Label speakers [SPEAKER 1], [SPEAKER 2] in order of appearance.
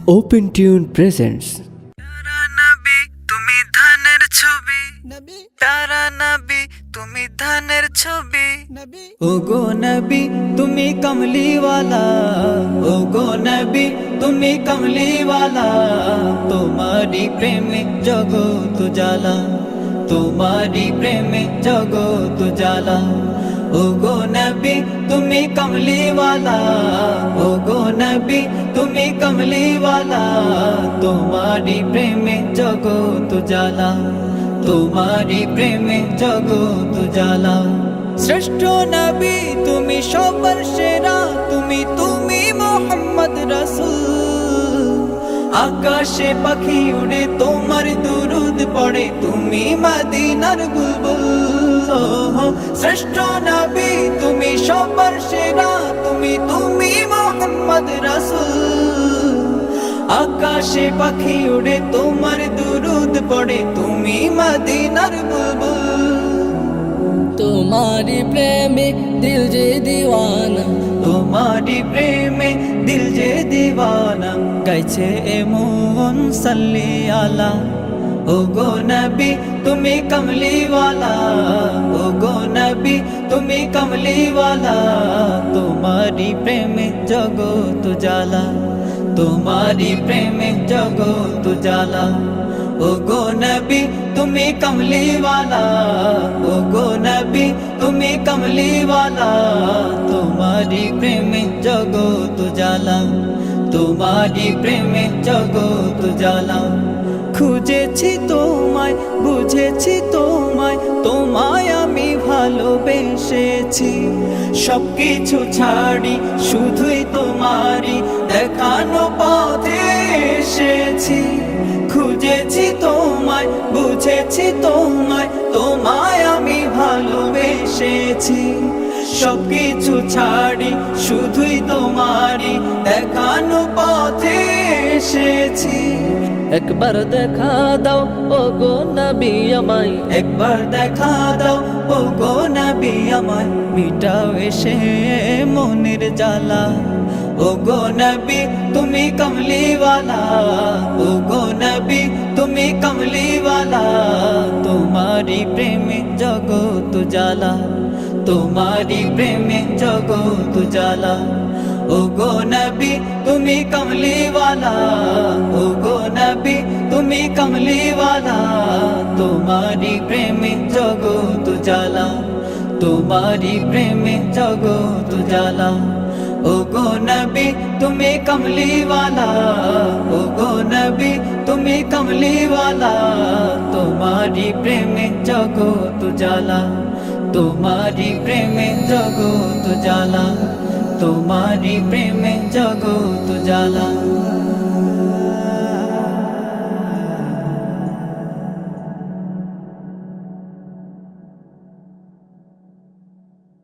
[SPEAKER 1] Open Tune presents
[SPEAKER 2] নবী তুমি ধানের ছবি প্যারা নবী তুমি ধানের ছবি ওগো নবী তুমি কমলিওয়ালা ওগো নবী তুমি কমলিওয়ালা তোমারি প্রেমে জগৎ জ্বালা তোমারি প্রেমে জগৎ জ্বালা ওগো নবী তুমি কমলিওয়ালা ওগো নবী তুমি কমলিওয়ালা তোমারি প্রেমে জগৎ জ্বালা তোমারি প্রেমে জগৎ জ্বালা শ্রেষ্ঠ নবী তুমি সবার সেরা তুমি তুমি মুহাম্মদ রাসূল আকাশে পাখি উড়ে তোমার দুরুদ পড়ে তুমি মদিনার বুলবুল শ্রেষ্ঠ নবী তুমি সবার সেরা তুমি তুমি মুহাম্মদ রাসূল আকাশে পাখি উড়ে তোমার দুরুদ পড়ে তুমি মদিনার বুলবুল
[SPEAKER 3] तुम्हारी प्रेमे दिल जे दीवाना
[SPEAKER 2] তোমারি প্রেমে দিল যে দিওয়ানা গাইছে এমন সাল্লি আলা ওগো নবী তুমি কমলিওয়ালা ওগো নবী তুমি কমলিওয়ালা তোমারি প্রেমে জগৎ জ্বালা তোমারি প্রেমে জগৎ জ্বালা ওগো নবী তুমি কমলিওয়ালা ওগো নবী তুমি কমলিওয়ালা তোমারি প্রেমে জগৎ জ্বালা তোমারি প্রেমে জগৎ জ্বালা খুঁজেছি তোমায় বুঝেছি তোমায় তোমায় আমি ভালোবেসেছি সবকিছু ছাড়ি শুধুই তোমারি দেখানো পথে এসেছি খুঁজেছি তোমায় বুঝেছি তোমায় তোমায় আমি ভালোবেসেছি সবকিছু ছাড়ি শুধুই তোমারি দেখানো পথে এসেছি
[SPEAKER 3] একবার দেখা দাও ও গো নবী আমায়
[SPEAKER 2] একবার দেখা দাও ওগো নবী আমায় মিটাও এসে মনের জ্বালা ওগো নবী তুমি কমলিওয়ালা ওগো নবী তুমি কমলিওয়ালা তোমারি প্রেমে জগৎ জ্বালা তোমারি প্রেমে জগৎ জ্বালা ওগো নবী তুমি কমলিওয়ালা ওগো নবী তুমি কমলিওয়ালা তোমারি প্রেমে জগৎ জ্বালা তোমারি প্রেমে জগৎ জ্বালা ওগো নবী তুমি কমলিওয়ালা ওগো নবী তুমি কমলিওয়ালা তোমারি প্রেমে জগৎ জ্বালা তোমারি প্রেমে জগৎ জ্বালা তোমারি প্রেমে জগৎ জ্বালা।